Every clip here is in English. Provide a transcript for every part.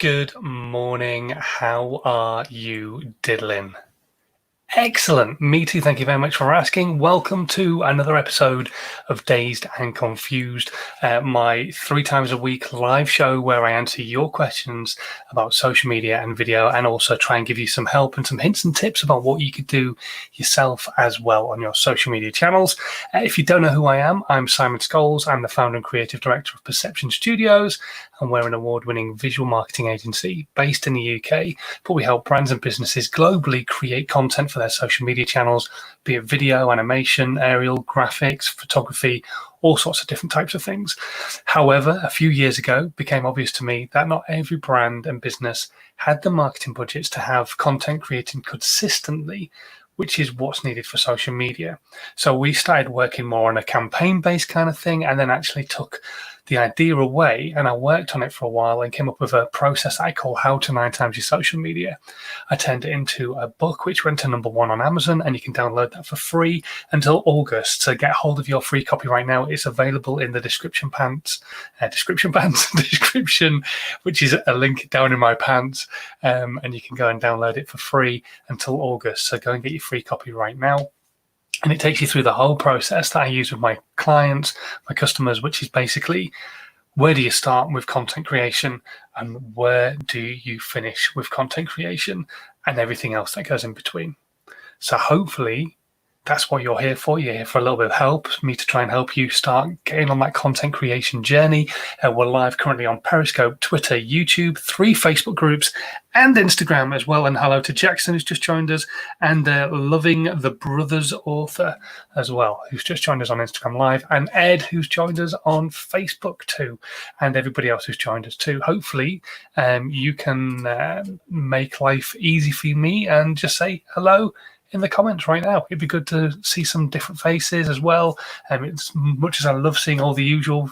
Good morning. How are you diddling? Excellent. Me too. Thank you very much for asking. Welcome to another episode of Dazed and Confused, my 3 times a week live show where I answer your questions about social media and video, and also try and give you some help and some hints and tips about what you could do yourself as well on your social media channels. If you don't know who I am, I'm Simon Scholes. I'm the founder and creative director of Perception Studios, and we're an award-winning visual marketing agency based in the UK, but we help brands and businesses globally create content for their social media channels, be it video, animation, aerial, graphics, photography, all sorts of different types of things. However, a few years ago, it became obvious to me that not every brand and business had the marketing budgets to have content created consistently, which is what's needed for social media. So we started working more on a campaign-based kind of thing, and then actually took the idea away, and I worked on it for a while and came up with a process I call How to 9 Times Your Social Media. I turned it into a book which went to #1 on Amazon, and you can download that for free until August. So get hold of your free copy right now. It's available in the description, which is a link down in my pants, and you can go and download it for free until August. So go and get your free copy right now. And it takes you through the whole process that I use with my clients, my customers, which is basically, where do you start with content creation and where do you finish with content creation and everything else that goes in between. So hopefully that's what you're here for. You're here for a little bit of help, me to try and help you start getting on that content creation journey. We're live currently on Periscope, Twitter, YouTube, 3 Facebook groups, and Instagram as well. And hello to Jackson, who's just joined us, and Loving the Brothers author as well, who's just joined us on Instagram Live, and Ed, who's joined us on Facebook too, and everybody else who's joined us too. Hopefully you can make life easy for me and just say hello in the comments right now. It'd be good to see some different faces as well. As much as I love seeing all the usual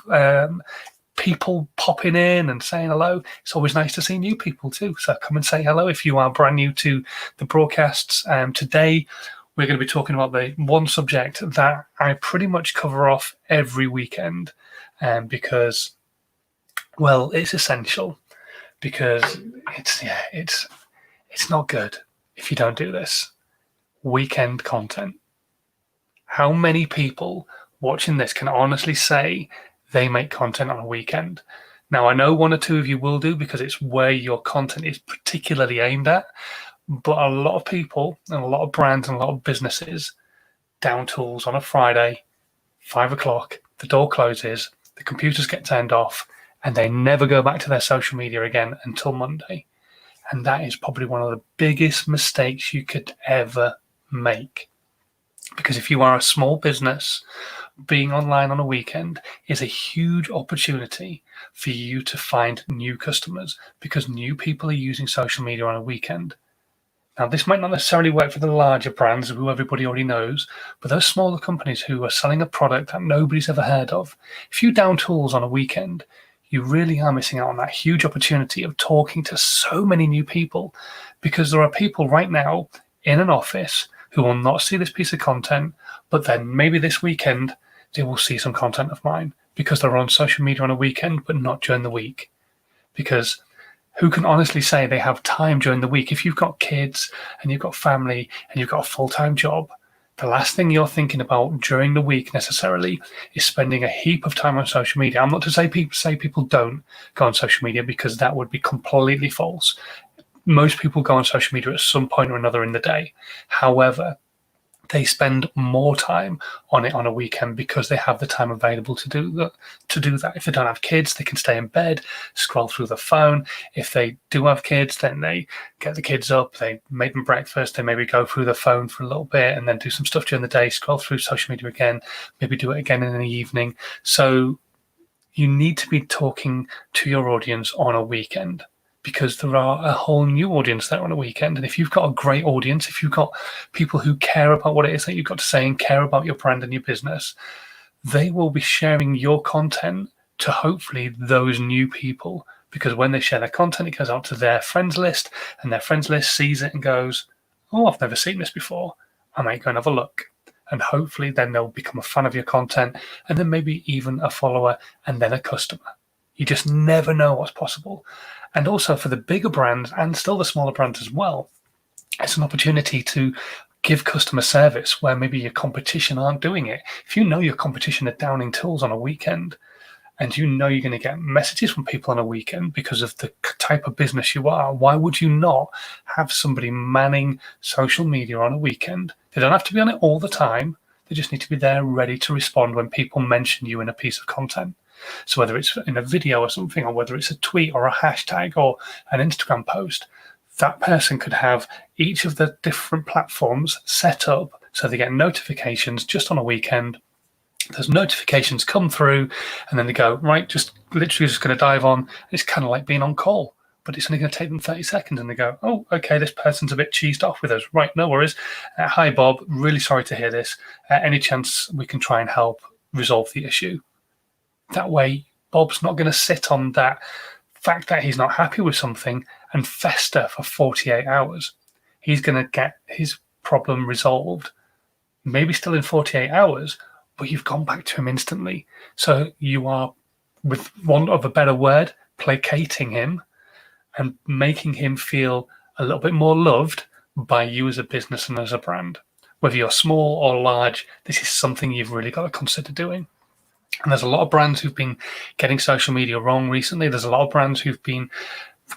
people popping in and saying hello, it's always nice to see new people too. So come and say hello if you are brand new to the broadcasts. Today, we're going to be talking about the one subject that I pretty much cover off every weekend, because, well, it's essential, because it's not good if you don't do this. Weekend content. How many people watching this can honestly say they make content on a weekend? Now, I know 1 or 2 of you will do, because it's where your content is particularly aimed at, but a lot of people and a lot of brands and a lot of businesses down tools on a Friday, 5 o'clock, the door closes, the computers get turned off, and they never go back to their social media again until Monday. And that is probably one of the biggest mistakes you could ever make. Because if you are a small business, being online on a weekend is a huge opportunity for you to find new customers, because new people are using social media on a weekend. Now, this might not necessarily work for the larger brands who everybody already knows, but those smaller companies who are selling a product that nobody's ever heard of, if you down tools on a weekend, you really are missing out on that huge opportunity of talking to so many new people, because there are people right now in an office who will not see this piece of content, but then maybe this weekend they will see some content of mine because they're on social media on a weekend, but not during the week. Because who can honestly say they have time during the week? If you've got kids and you've got family and you've got a full-time job, the last thing you're thinking about during the week necessarily is spending a heap of time on social media. I'm not to say people don't go on social media, because that would be completely false. Most people go on social media at some point or another in the day. However, they spend more time on it on a weekend because they have the time available to do that. If they don't have kids, they can stay in bed, scroll through the phone. If they do have kids, then they get the kids up, they make them breakfast, they maybe go through the phone for a little bit and then do some stuff during the day, scroll through social media again, maybe do it again in the evening. So you need to be talking to your audience on a weekend, because there are a whole new audience there on a weekend. And if you've got a great audience, if you've got people who care about what it is that you've got to say and care about your brand and your business, they will be sharing your content to hopefully those new people, because when they share their content, it goes out to their friends list, and their friends list sees it and goes, oh, I've never seen this before. I might go and have a look. And hopefully then they'll become a fan of your content, and then maybe even a follower, and then a customer. You just never know what's possible. And also for the bigger brands and still the smaller brands as well, it's an opportunity to give customer service where maybe your competition aren't doing it. If you know your competition are downing tools on a weekend, and you know you're going to get messages from people on a weekend because of the type of business you are, why would you not have somebody manning social media on a weekend? They don't have to be on it all the time. They just need to be there ready to respond when people mention you in a piece of content. So whether it's in a video or something, or whether it's a tweet or a hashtag or an Instagram post, that person could have each of the different platforms set up so they get notifications just on a weekend. Those notifications come through and then they go, right, just literally just going to dive on. It's kind of like being on call, but it's only going to take them 30 seconds. And they go, oh, okay, this person's a bit cheesed off with us. Right, no worries. Hi, Bob. Really sorry to hear this. Any chance we can try and help resolve the issue? That way, Bob's not going to sit on that fact that he's not happy with something and fester for 48 hours. He's going to get his problem resolved, maybe still in 48 hours, but you've gone back to him instantly. So you are, with want of a better word, placating him and making him feel a little bit more loved by you as a business and as a brand. Whether you're small or large, this is something you've really got to consider doing. And there's a lot of brands who've been getting social media wrong recently. There's a lot of brands who've been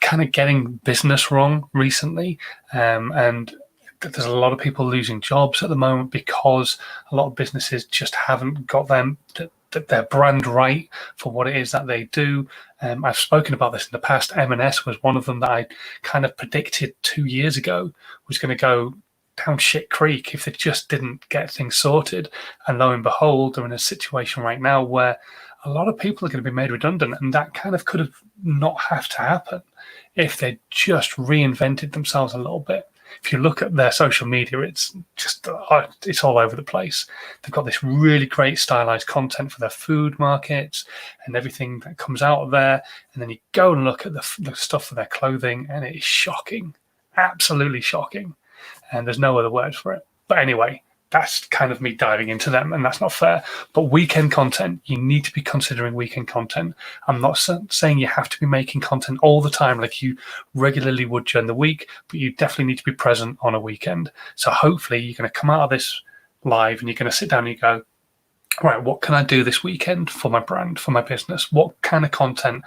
kind of getting business wrong recently. And there's a lot of people losing jobs at the moment because a lot of businesses just haven't got their brand right for what it is that they do. I've spoken about this in the past. M&S was one of them that I kind of predicted 2 years ago was going to go down shit creek if they just didn't get things sorted. And lo and behold, they're in a situation right now where a lot of people are going to be made redundant, and that kind of could have not have to happen if they just reinvented themselves a little bit. If you look at their social media, it's just it's all over the place. They've got this really great stylized content for their food markets and everything that comes out of there. And then you go and look at the stuff for their clothing, and it is shocking, absolutely shocking. And there's no other word for it. But anyway, that's kind of me diving into them, and that's not fair. But weekend content, you need to be considering weekend content. I'm not saying you have to be making content all the time like you regularly would during the week, but you definitely need to be present on a weekend. So hopefully you're going to come out of this live and you're going to sit down and you go, right, what can I do this weekend for my brand, for my business? What kind of content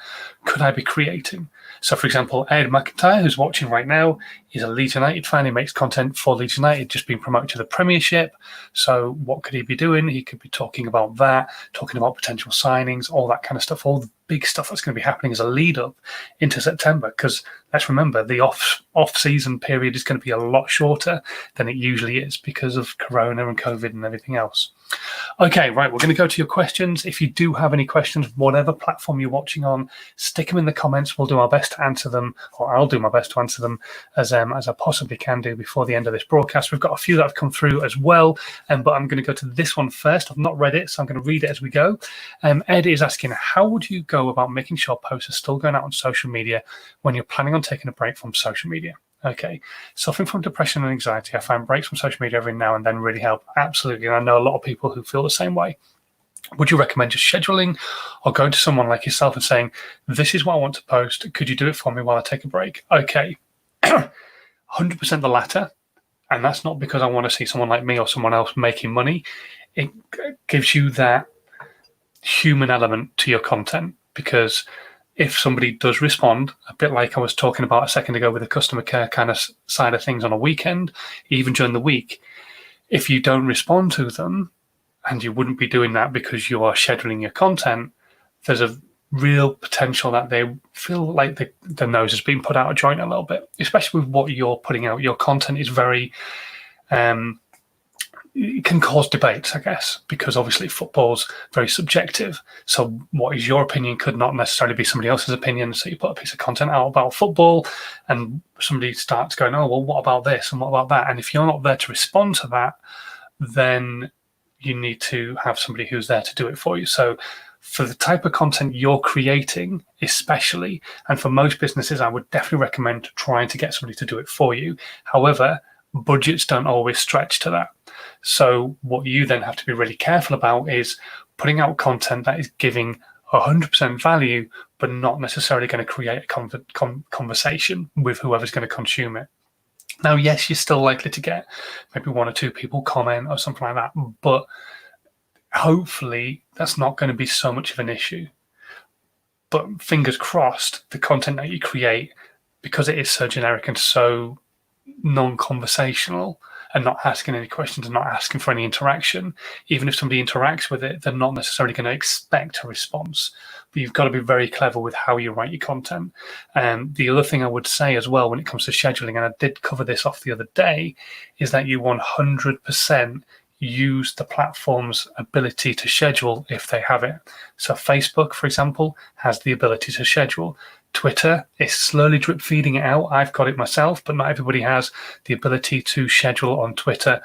could I be creating? So, for example, Ed McIntyre, who's watching right now, is a Leeds United fan. He makes content for Leeds United, just being promoted to the Premiership. So what could he be doing? He could be talking about that, talking about potential signings, all that kind of stuff, all the big stuff that's going to be happening as a lead up into September. Because let's remember, the off-season period is going to be a lot shorter than it usually is because of Corona and COVID and everything else. Okay, right, we're going to go to your questions. If you do have any questions, whatever platform you're watching on, stick them in the comments. We'll do our best to answer them, or I'll do my best to answer them as I possibly can do before the end of this broadcast. We've got a few that have come through as well, but I'm going to go to this one first. I've not read it, so I'm going to read it as we go. Ed is asking, how would you go about making sure posts are still going out on social media when you're planning on taking a break from social media? Okay, suffering from depression and anxiety, I find breaks from social media every now and then really help. Absolutely, and I know a lot of people who feel the same way. Would you recommend just scheduling or going to someone like yourself and saying, this is what I want to post, could you do it for me while I take a break? Okay, 100% the latter, and that's not because I want to see someone like me or someone else making money. It gives you that human element to your content, because if somebody does respond, a bit like I was talking about a second ago with the customer care kind of side of things on a weekend, even during the week, if you don't respond to them, and you wouldn't be doing that because you are scheduling your content, there's a real potential that they feel like the nose has been put out of joint a little bit, especially with what you're putting out. Your content is very... it can cause debates, I guess, because obviously football's very subjective. So what is your opinion could not necessarily be somebody else's opinion. So you put a piece of content out about football and somebody starts going, oh, well, what about this and what about that? And if you're not there to respond to that, then you need to have somebody who's there to do it for you. So for the type of content you're creating, especially, and for most businesses, I would definitely recommend trying to get somebody to do it for you. However, budgets don't always stretch to that. So what you then have to be really careful about is putting out content that is giving 100% value, but not necessarily going to create a conversation with whoever's going to consume it. Now, yes, you're still likely to get maybe one or two people comment or something like that, but hopefully that's not going to be so much of an issue. But fingers crossed, the content that you create, because it is so generic and so non-conversational and not asking any questions and not asking for any interaction, even if somebody interacts with it, they're not necessarily going to expect a response. But you've got to be very clever with how you write your content. The other thing I would say as well when it comes to scheduling, and I did cover this off the other day, is that you 100% use the platform's ability to schedule if they have it. So Facebook, for example, has the ability to schedule. Twitter is slowly drip feeding it out. I've got it myself, but not everybody has the ability to schedule on Twitter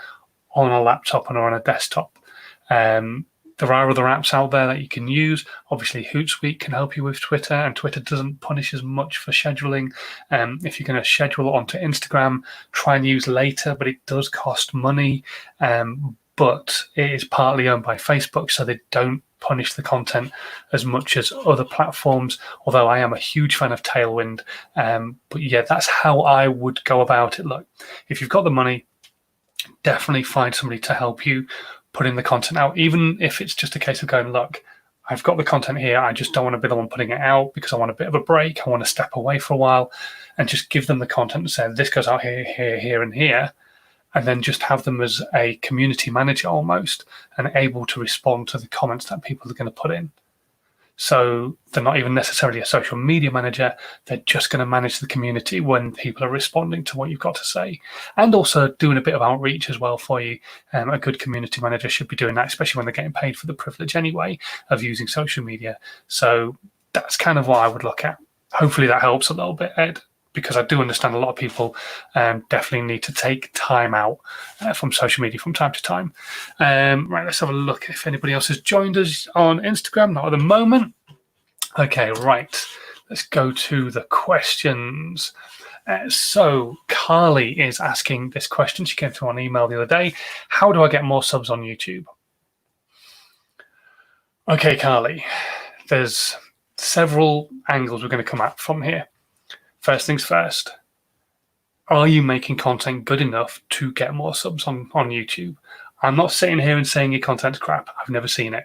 on a laptop or on a desktop. There are other apps out there that you can use. Obviously, Hootsuite can help you with Twitter, and Twitter doesn't punish as much for scheduling. If you're going to schedule onto Instagram, try and use Later, but it does cost money. But it is partly owned by Facebook, so they don't punish the content as much as other platforms, although I am a huge fan of Tailwind. But yeah, that's how I would go about it. Look, if you've got the money, definitely find somebody to help you putting the content out, even if it's just a case of going, look, I've got the content here, I just don't want to be the one putting it out because I want a bit of a break, I want to step away for a while, and just give them the content and say, this goes out here, here, here, and here, and then just have them as a community manager almost and able to respond to the comments that people are going to put in. So they're not even necessarily a social media manager, they're just going to manage the community when people are responding to what you've got to say. And also doing a bit of outreach as well for you. A good community manager should be doing that, especially when they're getting paid for the privilege anyway of using social media. So that's kind of what I would look at. Hopefully that helps a little bit, Ed, because I do understand a lot of people definitely need to take time out from social media from time to time. Right, let's have a look if anybody else has joined us on Instagram. Not at the moment. Okay, right. Let's go to the questions. So Carly is asking this question. She came through on email the other day. How do I get more subs on YouTube? Okay, Carly, there's several angles we're going to come at from here. First things first, are you making content good enough to get more subs on YouTube? I'm not sitting here and saying your content's crap. I've never seen it.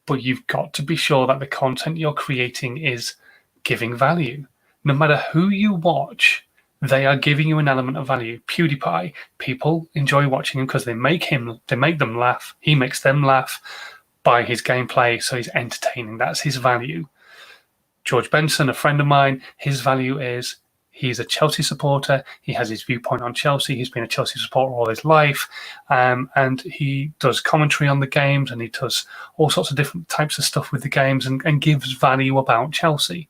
But you've got to be sure that the content you're creating is giving value. No matter who you watch, they are giving you an element of value. PewDiePie, people enjoy watching him because they make them laugh. He makes them laugh by his gameplay, so he's entertaining. That's his value. George Benson, a friend of mine, his value is he's a Chelsea supporter. He has his viewpoint on Chelsea. He's been a Chelsea supporter all his life. And he does commentary on the games, and he does all sorts of different types of stuff with the games and gives value about Chelsea.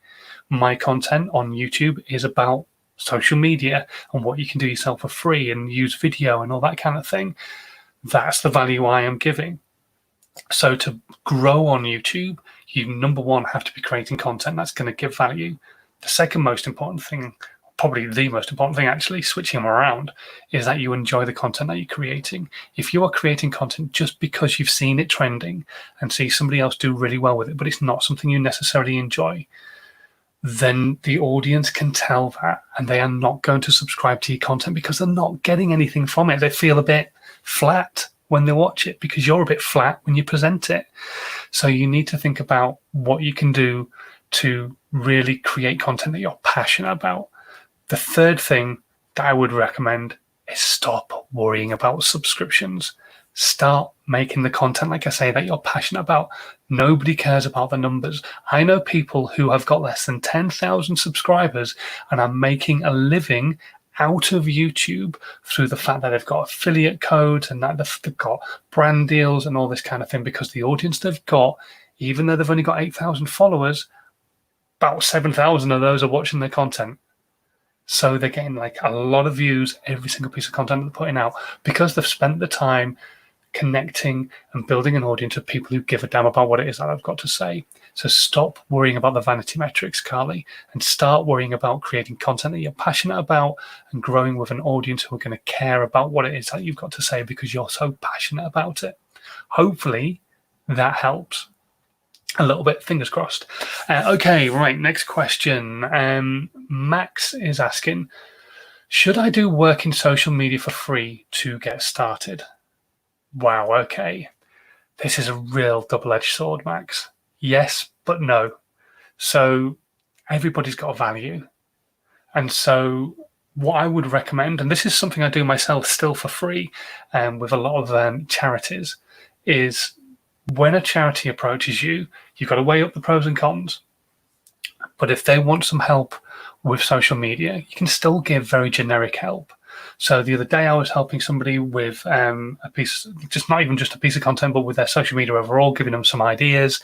My content on YouTube is about social media and what you can do yourself for free and use video and all that kind of thing. That's the value I am giving. So to grow on YouTube, you, number one, have to be creating content that's going to give value. The second most important thing, probably the most important thing actually, switching them around, is that you enjoy the content that you're creating. If you are creating content just because you've seen it trending and see somebody else do really well with it, but it's not something you necessarily enjoy, then the audience can tell that and they are not going to subscribe to your content because they're not getting anything from it. They feel a bit flat when they watch it because you're a bit flat when you present it. So you need to think about what you can do to really create content that you're passionate about. The third thing that I would recommend is stop worrying about subscriptions. Start making the content, like I say, that you're passionate about. Nobody cares about the numbers. I know people who have got less than 10,000 subscribers and are making a living out of YouTube through the fact that they've got affiliate codes and that they've got brand deals and all this kind of thing, because the audience they've got, even though they've only got 8,000 followers, about 7,000 of those are watching their content. So they're getting like a lot of views every single piece of content they're putting out because they've spent the time connecting and building an audience of people who give a damn about what it is that I've got to say. So stop worrying about the vanity metrics, Carly, and start worrying about creating content that you're passionate about and growing with an audience who are going to care about what it is that you've got to say because you're so passionate about it. Hopefully that helps. a little bit. Fingers crossed. Okay, right. Next question. Max is asking, should I do work in social media for free to get started? Wow. Okay. This is a real double-edged sword, Max. Yes, but no. So everybody's got a value. And so what I would recommend, and this is something I do myself still for free with a lot of charities, is when a charity approaches you, you've got to weigh up the pros and cons. But if they want some help with social media, you can still give very generic help. So the other day I was helping somebody with a piece, just not even just a piece of content, but with their social media overall, giving them some ideas,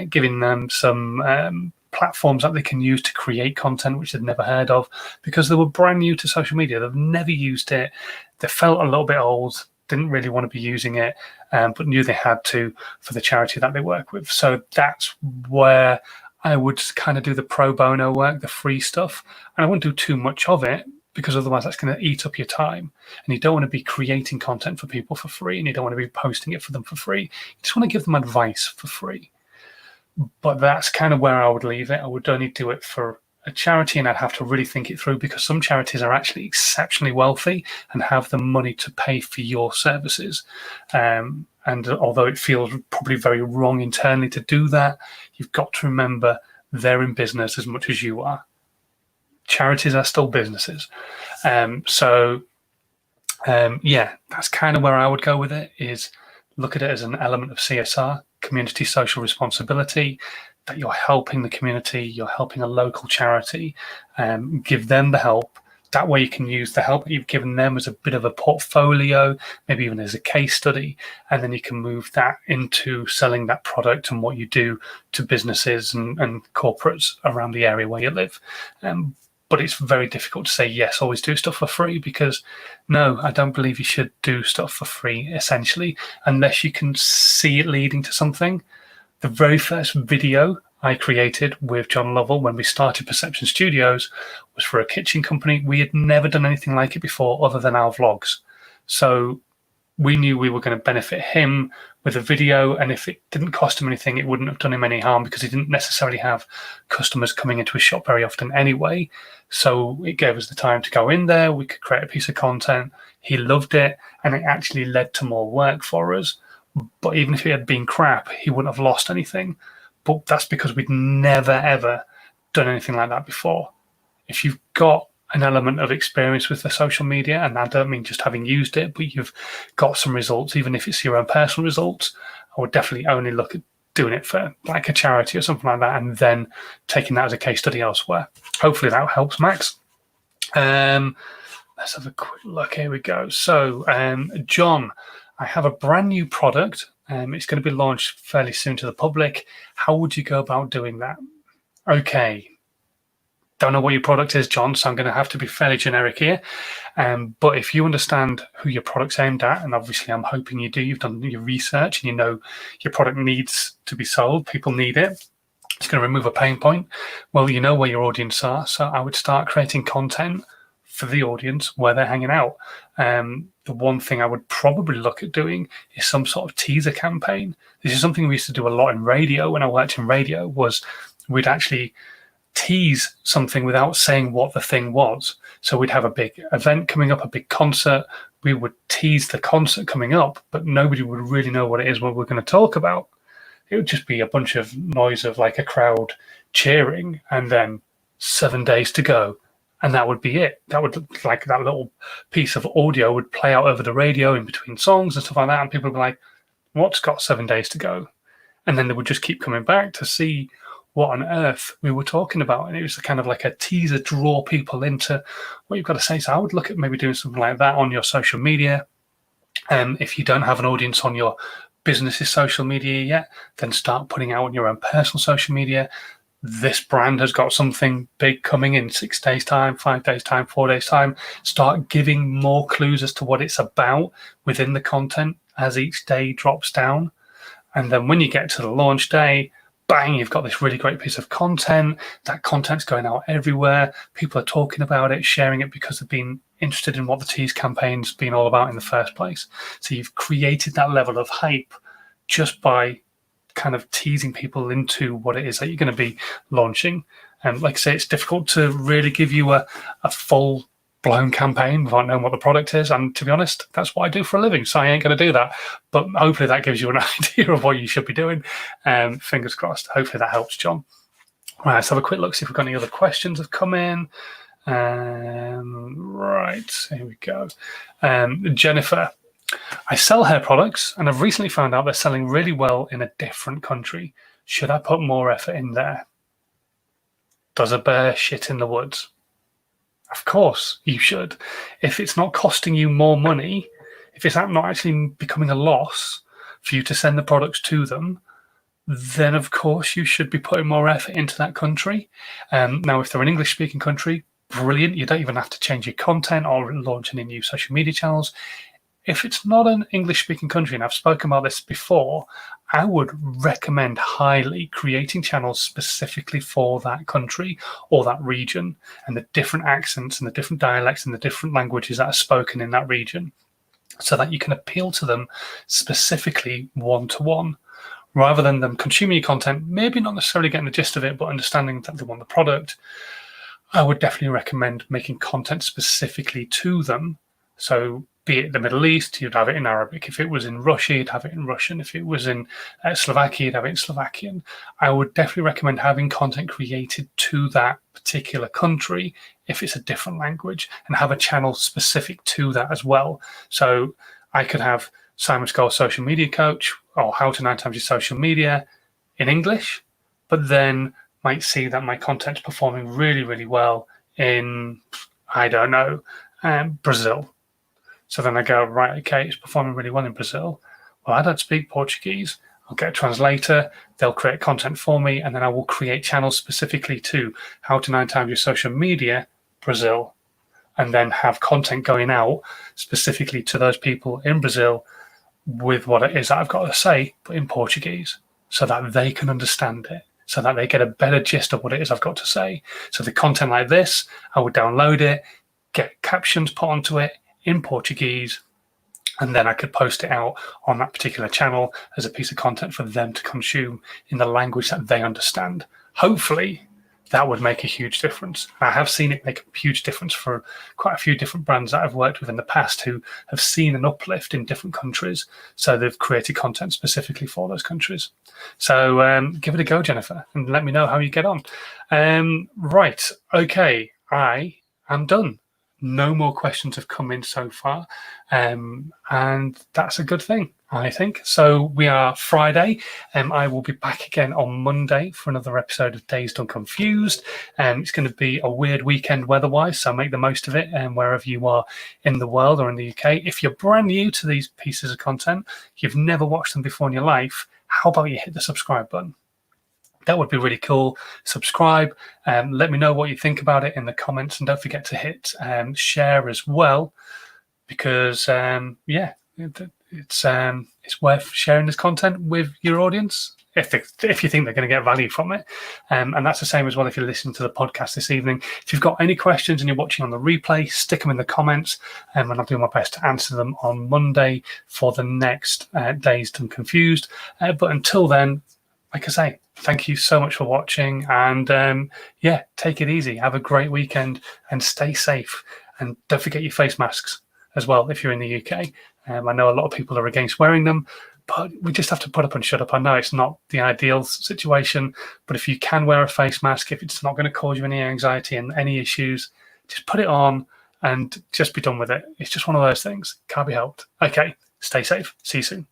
giving them some platforms that they can use to create content which they'd never heard of, because they were brand new to social media. They've never used it. They felt a little bit old, didn't really want to be using it, but knew they had to for the charity that they work with. So that's where I would kind of do the pro bono work, the free stuff, and I wouldn't do too much of it, because otherwise that's going to eat up your time. And you don't want to be creating content for people for free, and you don't want to be posting it for them for free. You just want to give them advice for free. But that's kind of where I would leave it. I would only do it for a charity, and I'd have to really think it through, because some charities are actually exceptionally wealthy and have the money to pay for your services. And although it feels probably very wrong internally to do that, you've got to remember they're in business as much as you are. Charities are still businesses. Yeah, that's kind of where I would go with it, is look at it as an element of CSR, community social responsibility, that you're helping the community, you're helping a local charity, give them the help. That way you can use the help that you've given them as a bit of a portfolio, maybe even as a case study, and then you can move that into selling that product and what you do to businesses and corporates around the area where you live. But it's very difficult to say, yes, always do stuff for free, because no, I don't believe you should do stuff for free, essentially, unless you can see it leading to something. The very first video I created with John Lovell when we started Perception Studios was for a kitchen company. We had never done anything like it before other than our vlogs. So we knew we were going to benefit him with a video, and if it didn't cost him anything, it wouldn't have done him any harm, because he didn't necessarily have customers coming into his shop very often anyway. So it gave us the time to go in there, we could create a piece of content. He loved it, and it actually led to more work for us. But even if it had been crap, he wouldn't have lost anything. But that's because we'd never, ever done anything like that before. If you've got an element of experience with the social media, and I don't mean just having used it, but you've got some results, even if it's your own personal results, I would definitely only look at doing it for like a charity or something like that, and then taking that as a case study elsewhere. Hopefully that helps, Max. Let's have a quick look. Here we go. So, John, I have a brand new product. It's going to be launched fairly soon to the public. How would you go about doing that? Okay. Don't know what your product is, John, so I'm going to have to be fairly generic here. But if you understand who your product's aimed at, and obviously I'm hoping you do, you've done your research and you know your product needs to be sold, people need it, it's going to remove a pain point, well, you know where your audience are, so I would start creating content for the audience where they're hanging out. The one thing I would probably look at doing is some sort of teaser campaign. This is something we used to do a lot in radio. When I worked in radio, was we'd actually tease something without saying what the thing was. So we'd have a big event coming up, a big concert. We would tease the concert coming up, but nobody would really know what it is, what we're going to talk about. It would just be a bunch of noise of like a crowd cheering, and then 7 days to go. And that would be it. That would, like, that little piece of audio would play out over the radio in between songs and stuff like that. And people would be like, what's got 7 days to go? And then they would just keep coming back to see what on earth we were talking about. And it was kind of like a teaser, draw people into what you've got to say. So I would look at maybe doing something like that on your social media. If you don't have an audience on your business's social media yet, then start putting out on your own personal social media. This brand has got something big coming in 6 days' time, 5 days' time, 4 days' time. Start giving more clues as to what it's about within the content as each day drops down. And then when you get to the launch day, bang, you've got this really great piece of content. That content's going out everywhere. People are talking about it, sharing it, because they've been interested in what the tease campaign's been all about in the first place. So you've created that level of hype just by kind of teasing people into what it is that you're going to be launching. And like I say, it's difficult to really give you a full blown campaign without knowing what the product is. And to be honest, that's what I do for a living, so I ain't going to do that. But hopefully that gives you an idea of what you should be doing. Fingers crossed. Hopefully that helps, John. Right, let's have a quick look, see if we've got any other questions have come in. Right, here we go. Jennifer, I sell hair products and I've recently found out they're selling really well in a different country. Should I put more effort in there? Does a bear shit in the woods? Of course you should. If it's not costing you more money, if it's not actually becoming a loss for you to send the products to them, then of course you should be putting more effort into that country. Now, if they're an English-speaking country, brilliant. You don't even have to change your content or launch any new social media channels. If it's not an English-speaking country, and I've spoken about this before, I would recommend highly creating channels specifically for that country or that region, and the different accents and the different dialects and the different languages that are spoken in that region, so that you can appeal to them specifically one-to-one, rather than them consuming your content, maybe not necessarily getting the gist of it, but understanding that they want the product. I would definitely recommend making content specifically to them. So be it the Middle East, you'd have it in Arabic. If it was in Russia, you'd have it in Russian. If it was in Slovakia, you'd have it in Slovakian. I would definitely recommend having content created to that particular country if it's a different language, and have a channel specific to that as well. So I could have Simon Scholes Social Media Coach or How to 9 Times Your Social Media in English, but then might see that my content's performing really, really well in, I don't know, Brazil. So then I go, right, okay, it's performing really well in Brazil. Well, I don't speak Portuguese. I'll get a translator. They'll create content for me, and then I will create channels specifically to How to 9 Times Your Social Media Brazil, and then have content going out specifically to those people in Brazil with what it is that I've got to say, but in Portuguese, so that they can understand it, so that they get a better gist of what it is I've got to say. So the content like this, I would download it, get captions put onto it in Portuguese, and then I could post it out on that particular channel as a piece of content for them to consume in the language that they understand. Hopefully, that would make a huge difference. I have seen it make a huge difference for quite a few different brands that I've worked with in the past who have seen an uplift in different countries. So they've created content specifically for those countries. So give it a go, Jennifer, and let me know how you get on. Right, okay, I am done. No more questions have come in so far, and that's a good thing, I think. So we are Friday, and I will be back again on Monday for another episode of Dazed and Confused. It's going to be a weird weekend weather-wise, so make the most of it wherever you are in the world or in the UK. If you're brand new to these pieces of content, you've never watched them before in your life, how about you hit the subscribe button? That would be really cool. Subscribe. Let me know what you think about it in the comments, and don't forget to hit share as well, because it's worth sharing this content with your audience if you think they're going to get value from it. And that's the same as well if you're listening to the podcast this evening. If you've got any questions and you're watching on the replay, stick them in the comments, and I'll do my best to answer them on Monday for the next Dazed and Confused. But until then, like I say, thank you so much for watching, and take it easy. Have a great weekend and stay safe. And don't forget your face masks as well if you're in the UK. I know a lot of people are against wearing them, but we just have to put up and shut up. I know it's not the ideal situation, but if you can wear a face mask, if it's not going to cause you any anxiety and any issues, just put it on and just be done with it. It's just one of those things. Can't be helped. Okay, stay safe. See you soon.